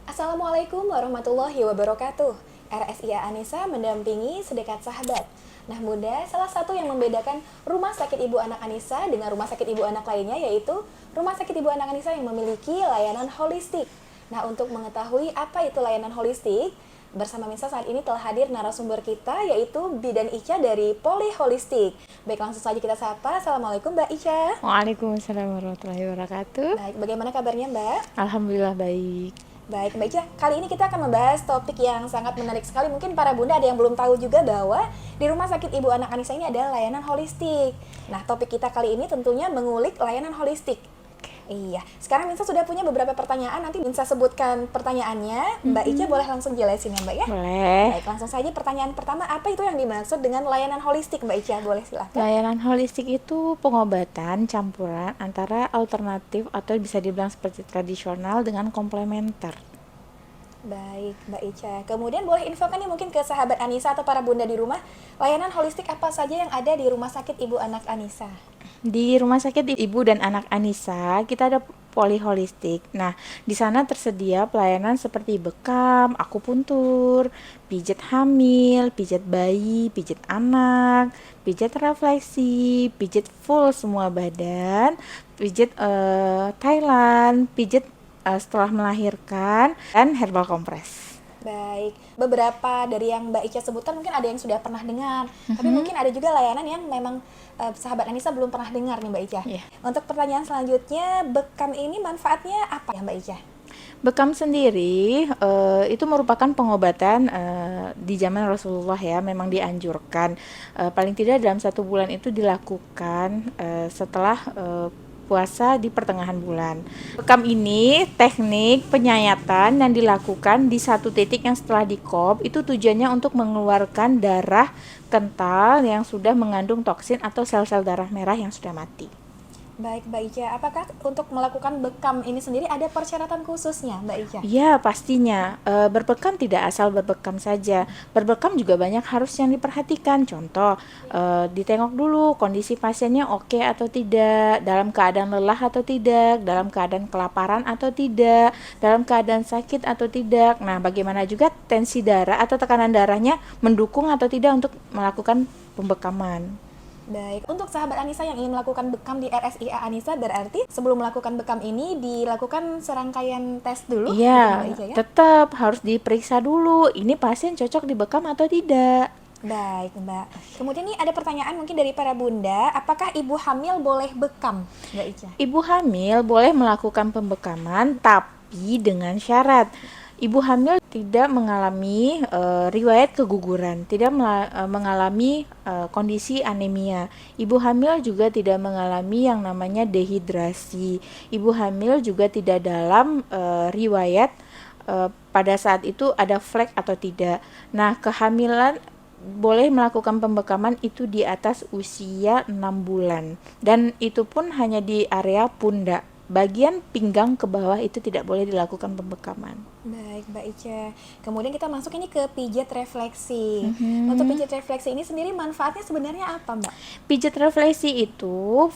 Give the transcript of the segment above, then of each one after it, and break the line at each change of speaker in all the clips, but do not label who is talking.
Assalamualaikum warahmatullahi wabarakatuh. RSIA Anissa mendampingi Sedekat Sahabat. Nah Bunda, salah satu yang membedakan Rumah Sakit Ibu Anak Anissa dengan rumah sakit ibu anak lainnya yaitu Rumah Sakit Ibu Anak Anissa yang memiliki layanan holistik. Nah untuk mengetahui apa itu layanan holistik, bersama Misa saat ini telah hadir narasumber kita yaitu Bidan Ica dari Poli Holistik. Baik, langsung saja kita sapa. Assalamualaikum Mbak Ica.
Waalaikumsalam warahmatullahi wabarakatuh.
Baik, bagaimana kabarnya Mbak?
Alhamdulillah baik.
Baik, Mbak Ica, kali ini kita akan membahas topik yang sangat menarik sekali. Mungkin para bunda ada yang belum tahu juga bahwa di Rumah Sakit Ibu Anak Anissa ini adalah layanan holistik. Nah, topik kita kali ini tentunya mengulik layanan holistik. Iya, sekarang Minsa sudah punya beberapa pertanyaan, nanti Minsa sebutkan pertanyaannya. Mbak Ica boleh langsung jelasin ya Mbak ya?
Boleh.
Baik, langsung saja pertanyaan pertama, apa itu yang dimaksud dengan layanan holistik Mbak Ica? Boleh silahkan.
Layanan holistik itu pengobatan campuran antara alternatif atau bisa dibilang seperti tradisional dengan komplementer.
Baik, Mbak Ica. Kemudian boleh infokan nih mungkin ke sahabat Anissa atau para bunda di rumah, layanan holistik apa saja yang ada di Rumah Sakit Ibu Anak Anissa?
Di Rumah Sakit Ibu dan Anak Anissa, kita ada poli holistik. Nah, di sana tersedia pelayanan seperti bekam, akupuntur, pijat hamil, pijat bayi, pijat anak, pijat refleksi, pijat full semua badan, pijat Thailand, pijat setelah melahirkan, dan herbal kompres.
Baik, beberapa dari yang Mbak Ica sebutkan mungkin ada yang sudah pernah dengar, tapi mungkin ada juga layanan yang memang sahabat Anissa belum pernah dengar nih Mbak Ica.
Iya.
Untuk pertanyaan selanjutnya, bekam ini manfaatnya apa ya Mbak Ica?
Bekam sendiri itu merupakan pengobatan di zaman Rasulullah ya, memang dianjurkan paling tidak dalam 1 bulan itu dilakukan setelah puasa di pertengahan bulan. Bekam ini teknik penyayatan yang dilakukan di satu titik yang setelah dikop itu tujuannya untuk mengeluarkan darah kental yang sudah mengandung toksin atau sel-sel darah merah yang sudah mati.
Baik Mbak Ica, apakah untuk melakukan bekam ini sendiri ada persyaratan khususnya Mbak Ica?
Ya, pastinya. Berbekam tidak asal berbekam saja. Berbekam juga banyak harus yang diperhatikan. Contoh, ditengok dulu kondisi pasiennya oke atau tidak, dalam keadaan lelah atau tidak, dalam keadaan kelaparan atau tidak, dalam keadaan sakit atau tidak. Nah, bagaimana juga tensi darah atau tekanan darahnya mendukung atau tidak untuk melakukan pembekaman.
Baik, untuk sahabat Anissa yang ingin melakukan bekam di RSIA Anissa, berarti sebelum melakukan bekam ini dilakukan serangkaian tes dulu, gitu Mbak
Iya,
Ica ya?
tetap harus diperiksa dulu. Ini pasien cocok dibekam atau tidak.
Baik, Mbak. Kemudian nih ada pertanyaan mungkin dari para bunda, apakah ibu hamil boleh bekam, Mbak Ica?
Ibu hamil boleh melakukan pembekaman tapi dengan syarat. Ibu hamil tidak mengalami riwayat keguguran, tidak mengalami kondisi anemia. Ibu hamil juga tidak mengalami yang namanya dehidrasi. Ibu hamil juga tidak dalam riwayat pada saat itu ada flek atau tidak. Nah, kehamilan boleh melakukan pembekaman itu di atas usia 6 bulan dan itu pun hanya di area pundak. Bagian pinggang ke bawah itu tidak boleh dilakukan pembekaman.
Baik, Mbak Ica. Kemudian kita masuk ini ke pijat refleksi. Untuk pijat refleksi ini sendiri manfaatnya sebenarnya apa, Mbak?
Pijat refleksi itu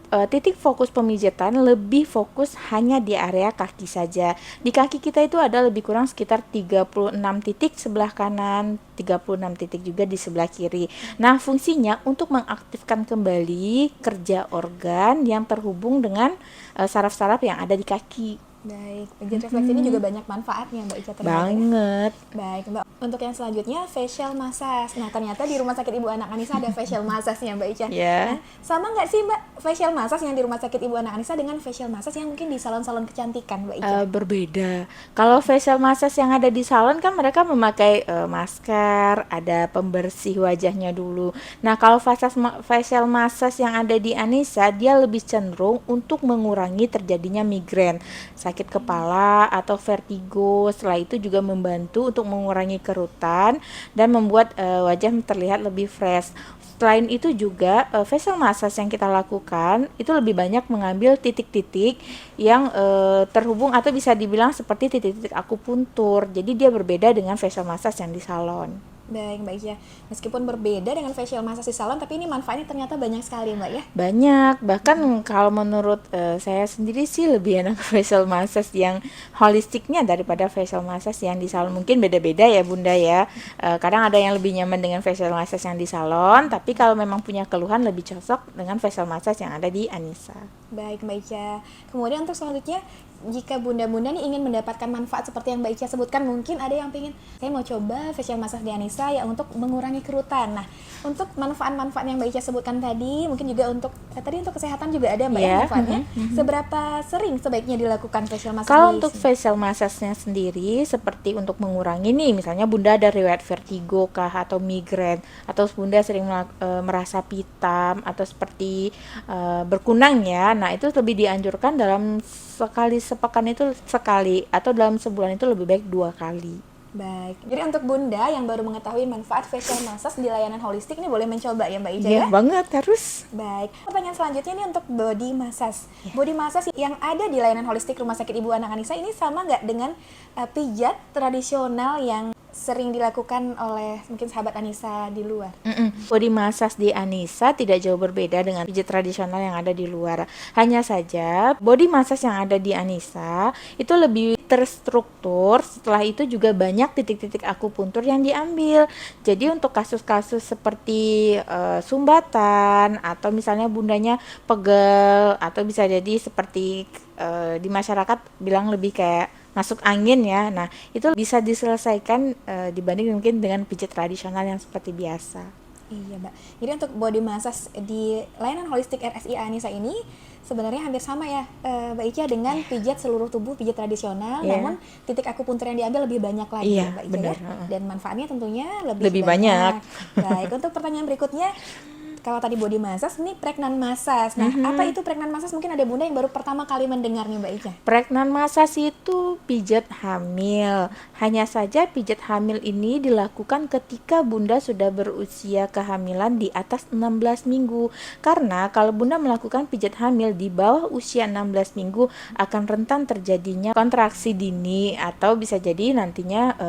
titik fokus pemijatan lebih fokus hanya di area kaki saja. Di kaki kita itu ada lebih kurang sekitar 36 titik sebelah kanan, 36 titik juga di sebelah kiri. Nah, fungsinya untuk mengaktifkan kembali kerja organ yang terhubung dengan saraf-saraf yang ada di kaki.
Baik, pijat refleksi ini juga banyak manfaatnya, Mbak Ica ternyata ya.
Banget.
Baik, Mbak. Untuk yang selanjutnya, facial massage. Nah, ternyata di Rumah Sakit Ibu Anak Anissa ada facial massage-nya, Mbak Ica.
Ya.
Nah, sama nggak sih, Mbak, facial massage yang di Rumah Sakit Ibu Anak Anissa dengan facial massage yang mungkin di salon-salon kecantikan, Mbak Ica?
Berbeda. Kalau facial massage yang ada di salon kan mereka memakai masker, ada pembersih wajahnya dulu. Nah, kalau facial massage yang ada di Anissa, dia lebih cenderung untuk mengurangi terjadinya migrain, sakit kepala atau vertigo. Setelah itu juga membantu untuk mengurangi kerutan dan membuat wajah terlihat lebih fresh. Selain itu juga facial massage yang kita lakukan itu lebih banyak mengambil titik-titik yang terhubung atau bisa dibilang seperti titik-titik akupuntur. Jadi dia berbeda dengan facial massage yang di salon.
Baik, Mbak Ica. Meskipun berbeda dengan facial massage di salon, tapi ini manfaatnya ternyata banyak sekali, Mbak ya.
Banyak, bahkan kalau menurut saya sendiri sih lebih enak facial massage yang holistiknya daripada facial massage yang di salon. Mungkin beda-beda ya Bunda ya. Kadang ada yang lebih nyaman dengan facial massage yang di salon, tapi kalau memang punya keluhan lebih cocok dengan facial massage yang ada di Anissa.
Baik, Mbak Ica. Kemudian untuk selanjutnya, jika bunda-bunda nih ingin mendapatkan manfaat seperti yang Mbak Ica sebutkan, mungkin ada yang pengen, saya mau coba facial massage di Anissa ya untuk mengurangi kerutan. Nah, untuk manfaat-manfaat yang Mbak Ica sebutkan tadi, mungkin juga untuk tadi untuk kesehatan juga ada Mbak ya manfaatnya. Seberapa sering sebaiknya dilakukan facial massage
Kalau
di
untuk
sini?
facial massage-nya sendiri seperti untuk mengurangi nih, misalnya Bunda ada riwayat vertigo kah atau migrain, atau Bunda sering merasa pitam atau seperti berkunang ya. Nah, itu lebih dianjurkan dalam sekali sepekan itu sekali, atau dalam sebulan itu lebih baik 2 kali.
Baik, jadi untuk bunda yang baru mengetahui manfaat facial massage di layanan holistik ini boleh mencoba ya Mbak Ica
Iya
ya?
banget, harus.
Baik, pertanyaan selanjutnya ini untuk body massage. Body massage yang ada di layanan holistik Rumah Sakit Ibu Anak Anissa ini sama nggak dengan pijat tradisional yang sering dilakukan oleh mungkin sahabat Anissa di luar?
Body massage di Anissa tidak jauh berbeda dengan pijat tradisional yang ada di luar. Hanya saja body massage yang ada di Anissa itu lebih terstruktur. Setelah itu juga banyak titik-titik akupuntur yang diambil. Jadi untuk kasus-kasus seperti sumbatan atau misalnya bundanya pegel, atau bisa jadi seperti di masyarakat bilang lebih kayak masuk angin ya. Nah, itu bisa diselesaikan dibanding mungkin dengan pijat tradisional yang seperti biasa.
Iya, Mbak. Jadi untuk body massage di layanan holistik RSI Anissa ini sebenarnya hampir sama ya, Mbak Ica, dengan pijat seluruh tubuh, pijat tradisional,
Iya.
namun titik akupuntur yang diambil lebih banyak lagi
Iya,
ya, Mbak Ica
benar.
ya. Dan manfaatnya tentunya lebih
Lebih banyak.
Baik, untuk pertanyaan berikutnya, kalau tadi body massage, ini pregnant massage. Nah, apa itu pregnant massage? Mungkin ada bunda yang baru pertama kali mendengar nih, Mbak Ica.
Pregnant massage itu pijat hamil. Hanya saja pijat hamil ini dilakukan ketika bunda sudah berusia kehamilan di atas 16 minggu. Karena kalau bunda melakukan pijat hamil di bawah usia 16 minggu akan rentan terjadinya kontraksi dini atau bisa jadi nantinya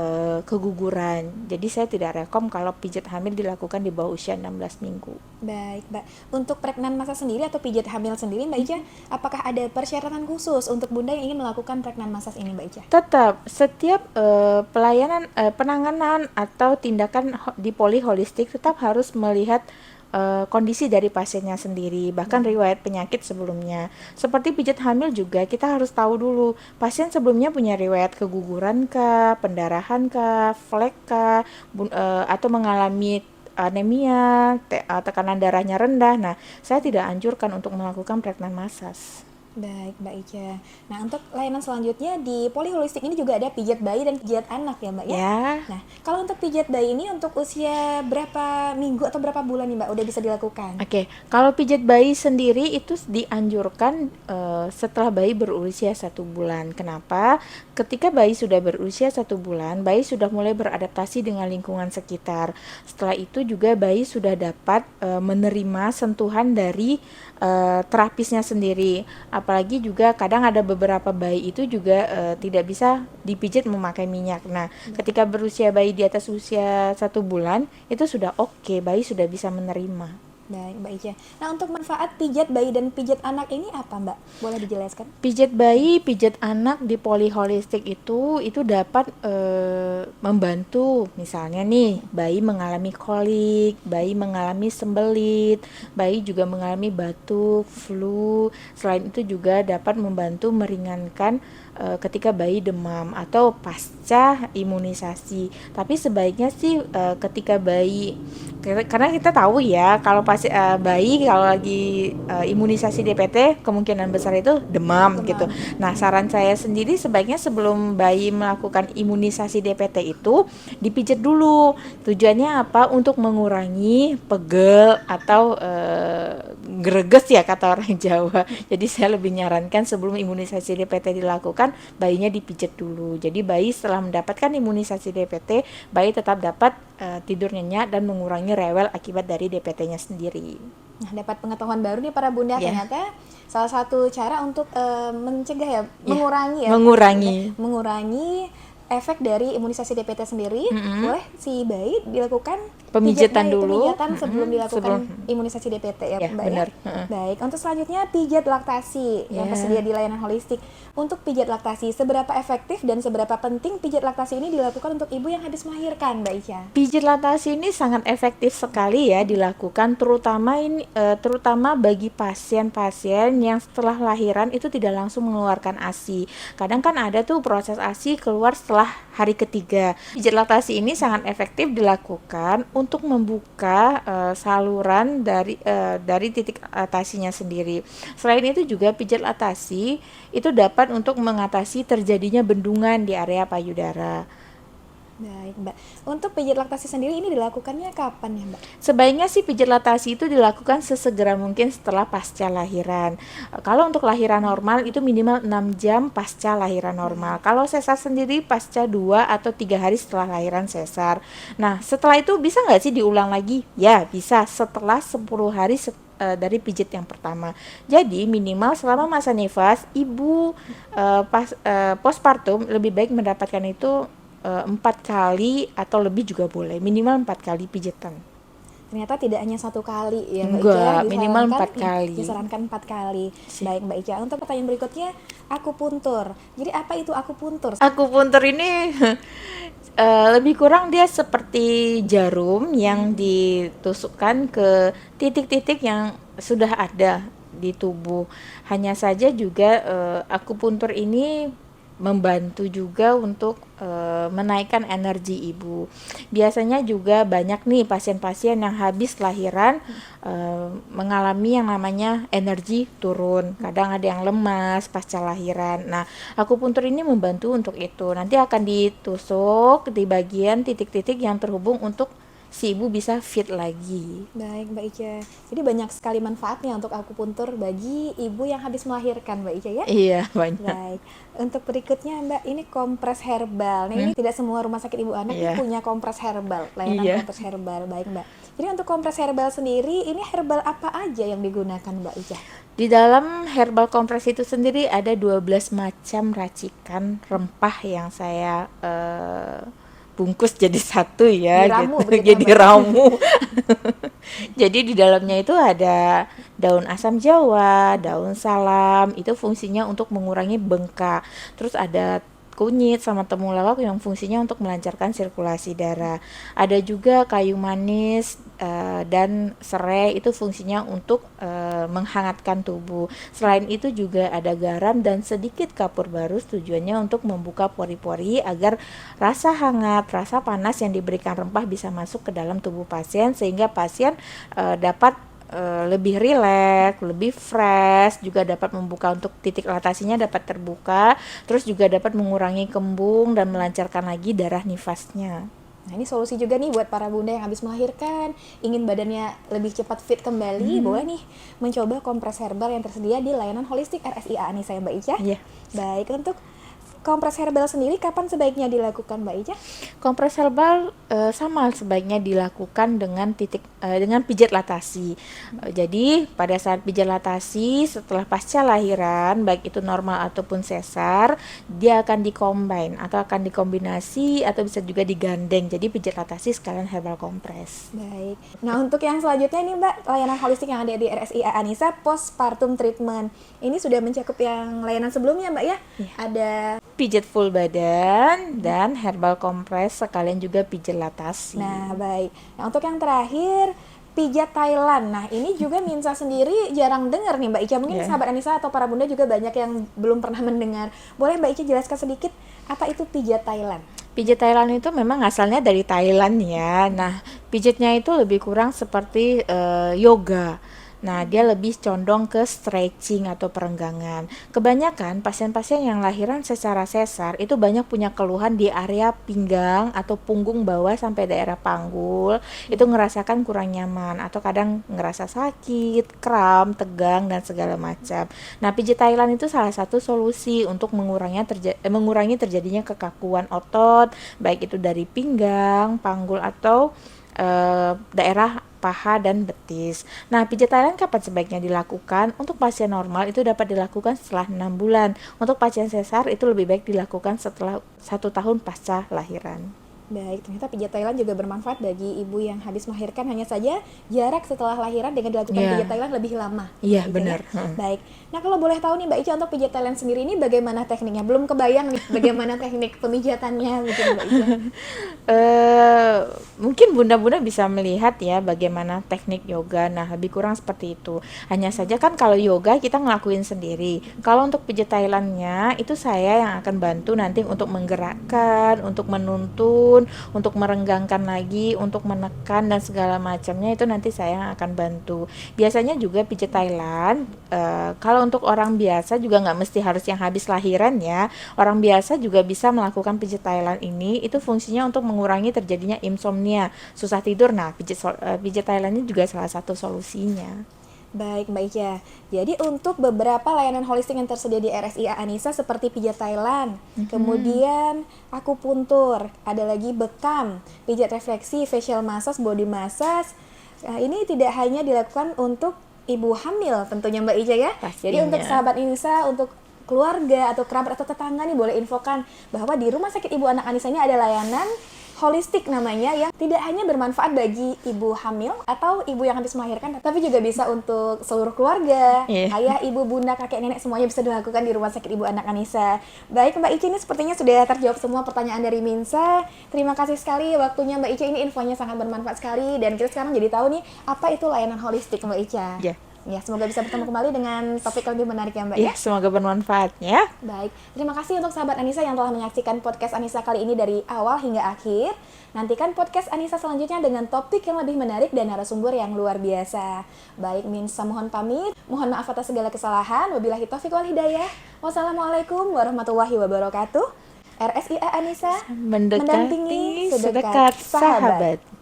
keguguran. Jadi saya tidak rekom kalau pijat hamil dilakukan di bawah usia 16 minggu.
Baik, Mbak. Untuk pregnant massage sendiri atau pijat hamil sendiri, Mbak Ica, apakah ada persyaratan khusus untuk bunda yang ingin melakukan pregnant massage ini, Mbak Ica?
Tetap setiap pelayanan penanganan atau tindakan di poli holistik tetap harus melihat kondisi dari pasiennya sendiri, bahkan riwayat penyakit sebelumnya. Seperti pijat hamil juga kita harus tahu dulu pasien sebelumnya punya riwayat keguguran kah, pendarahan kah, flek kah, atau mengalami anemia, tekanan darahnya rendah. Nah, saya tidak anjurkan untuk melakukan pregnant massage.
Baik, Mbak Ica. Nah, untuk layanan selanjutnya di poli holistik ini juga ada pijat bayi dan pijat anak ya, Mbak ya?
Ya.
Nah, kalau untuk pijat bayi ini untuk usia berapa minggu atau berapa bulan nih, Mbak, udah bisa dilakukan?
Oke, kalau pijat bayi sendiri itu dianjurkan setelah bayi berusia 1 bulan. Kenapa? Ketika bayi sudah berusia 1 bulan, bayi sudah mulai beradaptasi dengan lingkungan sekitar. Setelah itu juga bayi sudah dapat menerima sentuhan dari terapisnya sendiri. Apalagi juga kadang ada beberapa bayi itu juga tidak bisa dipijat memakai minyak. Nah, ketika berusia bayi di atas usia 1 bulan itu sudah oke, bayi sudah bisa menerima.
Baik, Mbak Ica. Nah, untuk manfaat pijat bayi dan pijat anak ini apa, Mbak? Boleh dijelaskan?
Pijat bayi, pijat anak di poli holistik itu dapat membantu. Misalnya nih, bayi mengalami kolik, bayi mengalami sembelit, bayi juga mengalami batuk, flu. Selain itu juga dapat membantu meringankan ketika bayi demam atau pasca imunisasi. Tapi sebaiknya sih ketika bayi, karena kita tahu ya kalau bayi kalau lagi imunisasi DPT kemungkinan besar itu demam gitu. Nah, saran saya sendiri sebaiknya sebelum bayi melakukan imunisasi DPT itu dipijat dulu. Tujuannya apa? Untuk mengurangi pegel atau greges ya kata orang Jawa. Jadi saya lebih nyarankan sebelum imunisasi DPT dilakukan bayinya dipijat dulu. Jadi bayi setelah mendapatkan imunisasi DPT, bayi tetap dapat tidur nyenyak dan mengurangi rewel akibat dari DPT-nya sendiri.
Nah, dapat pengetahuan baru nih para bunda, ternyata salah satu cara untuk mencegah ya, mengurangi efek dari imunisasi DPT sendiri, boleh si bayi dilakukan
Pemijatan
pijatnya itu
dulu.
pijatan sebelum dilakukan imunisasi DPT ya,
Ya,
Mbak ya.
benar.
Baik, untuk selanjutnya pijat laktasi yang
Ya.
tersedia di layanan holistik. Untuk pijat laktasi, seberapa efektif dan seberapa penting pijat laktasi ini dilakukan untuk ibu yang habis melahirkan, Mbak Ica?
Pijat laktasi ini sangat efektif sekali ya dilakukan, terutama bagi pasien-pasien yang setelah lahiran itu tidak langsung mengeluarkan ASI. Kadang kan ada tuh proses ASI keluar setelah hari ketiga. Pijat laktasi ini sangat efektif dilakukan untuk membuka saluran dari titik laktasinya sendiri. Selain itu juga pijat laktasi itu dapat untuk mengatasi terjadinya bendungan di area payudara.
Baik, Mbak. Untuk pijat laktasi sendiri ini dilakukannya kapan ya, Mbak?
Sebaiknya sih pijat laktasi itu dilakukan sesegera mungkin setelah pasca lahiran. Kalau untuk lahiran normal itu minimal 6 jam pasca lahiran normal. Kalau sesar sendiri pasca 2 atau 3 hari setelah lahiran sesar. Nah, setelah itu bisa nggak sih diulang lagi? Ya, bisa setelah 10 hari dari pijat yang pertama. Jadi minimal selama masa nifas, ibu postpartum lebih baik mendapatkan itu 4 kali atau lebih juga boleh, minimal 4 kali pijatan.
Ternyata tidak hanya 1 kali ya, Mbak
Enggak,
Ica.
minimal 4 kali.
Disarankan 4 kali. Baik, Mbak Ica. Untuk pertanyaan berikutnya, akupuntur. Jadi apa itu akupuntur?
Akupuntur ini lebih kurang dia seperti jarum yang ditusukkan ke titik-titik yang sudah ada di tubuh. Hanya saja juga akupuntur ini membantu juga untuk menaikkan energi ibu. Biasanya juga banyak nih pasien-pasien yang habis lahiran mengalami yang namanya energi turun. Kadang ada yang lemas pasca lahiran. Nah, akupuntur ini membantu untuk itu. Nanti akan ditusuk di bagian titik-titik yang terhubung untuk si ibu bisa fit lagi.
Baik, Mbak Ica. Jadi banyak sekali manfaatnya untuk akupuntur bagi ibu yang habis melahirkan, Mbak Ica ya?
Iya, banyak.
Baik. Untuk berikutnya, Mbak, ini kompres herbal. Nah, ini tidak semua rumah sakit ibu anak
Iya.
punya kompres herbal, layanan
Iya.
kompres herbal. Baik, Mbak. Jadi untuk kompres herbal sendiri, ini herbal apa aja yang digunakan, Mbak Ica?
Di dalam herbal kompres itu sendiri ada 12 macam racikan rempah yang saya bungkus jadi satu ya,
Diramu
gitu.
begitu,
Jadi
Mbak.
ramu. Jadi di dalamnya itu ada daun asam jawa, daun salam, itu fungsinya untuk mengurangi bengkak. Terus ada kunyit sama temulawak yang fungsinya untuk melancarkan sirkulasi darah. Ada juga kayu manis dan serai, itu fungsinya untuk menghangatkan tubuh. Selain itu juga ada garam dan sedikit kapur barus, tujuannya untuk membuka pori-pori agar rasa hangat, rasa panas yang diberikan rempah bisa masuk ke dalam tubuh pasien sehingga pasien dapat lebih rileks, lebih fresh, juga dapat membuka untuk titik laktasinya dapat terbuka, terus juga dapat mengurangi kembung dan melancarkan lagi darah nifasnya.
Nah, ini solusi juga nih buat para bunda yang habis melahirkan, ingin badannya lebih cepat fit kembali, boleh nih mencoba kompres herbal yang tersedia di layanan holistik RSIA Anissa ya, Mbak Ica.
Iya.
Baik, untuk kompres herbal sendiri kapan sebaiknya dilakukan, Mbak Ica?
Kompres herbal sama sebaiknya dilakukan dengan pijat laktasi. Jadi pada saat pijat laktasi setelah pasca lahiran, baik itu normal ataupun sesar, dia akan dikombin atau akan dikombinasi atau bisa juga digandeng. Jadi pijat laktasi sekalian herbal kompres.
Baik. Nah, untuk yang selanjutnya nih, Mbak, layanan holistik yang ada di RSIA Anissa postpartum treatment. Ini sudah mencakup yang layanan sebelumnya, Mbak ya?
Iya.
Ada
Pijat full badan dan herbal kompres sekalian juga pijat laktasi.
Nah, baik. Nah, untuk yang terakhir, pijat Thailand. Nah, ini juga Minsa sendiri jarang dengar nih, Mbak Ica. Mungkin
Yeah.
sahabat Anissa atau para bunda juga banyak yang belum pernah mendengar. Boleh Mbak Ica jelaskan sedikit apa itu pijat Thailand?
Pijat Thailand itu memang asalnya dari Thailand ya. Nah, pijatnya itu lebih kurang seperti yoga. Nah, dia lebih condong ke stretching atau perenggangan. Kebanyakan pasien-pasien yang lahiran secara sesar itu banyak punya keluhan di area pinggang atau punggung bawah sampai daerah panggul. Itu ngerasakan kurang nyaman atau kadang ngerasa sakit, kram, tegang dan segala macam. Nah, pijat Thailand itu salah satu solusi untuk mengurangi terjadinya kekakuan otot, baik itu dari pinggang, panggul atau daerah paha dan betis. Nah, pijat Thailand kapan sebaiknya dilakukan? Untuk pasien normal itu dapat dilakukan setelah 6 bulan. Untuk pasien sesar itu lebih baik dilakukan setelah 1 tahun pasca lahiran.
Baik, ternyata pijat Thailand juga bermanfaat bagi ibu yang habis melahirkan, hanya saja jarak setelah lahiran dengan dilakukan
Iya.
pijat Thailand lebih lama.
Iya,
Mbak Ica,
benar.
ya? Baik. Nah, kalau boleh tahu nih Mbak Ica, untuk pijat Thailand sendiri ini bagaimana tekniknya? Belum kebayang nih bagaimana teknik pemijatannya begitu Mbak Ica.
Mungkin bunda-bunda bisa melihat ya bagaimana teknik yoga. Nah, lebih kurang seperti itu. Hanya saja kan kalau yoga kita ngelakuin sendiri. Kalau untuk pijat Thailandnya itu saya yang akan bantu nanti untuk menggerakkan, untuk menuntun, untuk merenggangkan lagi, untuk menekan dan segala macamnya itu nanti saya yang akan bantu. Biasanya juga pijat Thailand, kalau untuk orang biasa juga nggak mesti harus yang habis lahiran ya. Orang biasa juga bisa melakukan pijat Thailand ini. Itu fungsinya untuk mengurangi terjadinya insomnia, susah tidur. Nah, pijat Thailand ini juga salah satu solusinya.
Baik Mbak Ica, jadi untuk beberapa layanan holistik yang tersedia di RSIA Anissa seperti pijat Thailand, kemudian akupuntur, ada lagi bekam, pijat refleksi, facial massage, body massage. Nah, ini tidak hanya dilakukan untuk ibu hamil tentunya Mbak Ica ya. Jadi
Pastinya.
untuk sahabat Anissa, untuk keluarga atau kerabat atau tetangga nih boleh infokan bahwa di Rumah Sakit Ibu Anak Anissa ini ada layanan holistik namanya, yang tidak hanya bermanfaat bagi ibu hamil atau ibu yang habis melahirkan, tapi juga bisa untuk seluruh keluarga,
Iya.
ayah, ibu, bunda, kakek, nenek, semuanya bisa dilakukan di Rumah Sakit Ibu Anak Anissa. Baik Mbak Ica, ini sepertinya sudah terjawab semua pertanyaan dari Minsa. Terima kasih sekali waktunya Mbak Ica, ini infonya sangat bermanfaat sekali dan kita sekarang jadi tahu nih apa itu layanan holistik Mbak Ica.
Ya.
Ya, semoga bisa bertemu kembali dengan topik yang lebih menarik ya Mbak
Ya, semoga bermanfaat ya.
Baik, terima kasih untuk sahabat Anissa yang telah menyaksikan podcast Anissa kali ini dari awal hingga akhir. Nantikan podcast Anissa selanjutnya dengan topik yang lebih menarik dan narasumber yang luar biasa. Baik, Minsa mohon pamit, mohon maaf atas segala kesalahan. Wabillahi taufiq wal hidayah. Wassalamualaikum warahmatullahi wabarakatuh. RSIA Anissa
Mendekati sedekat sahabat.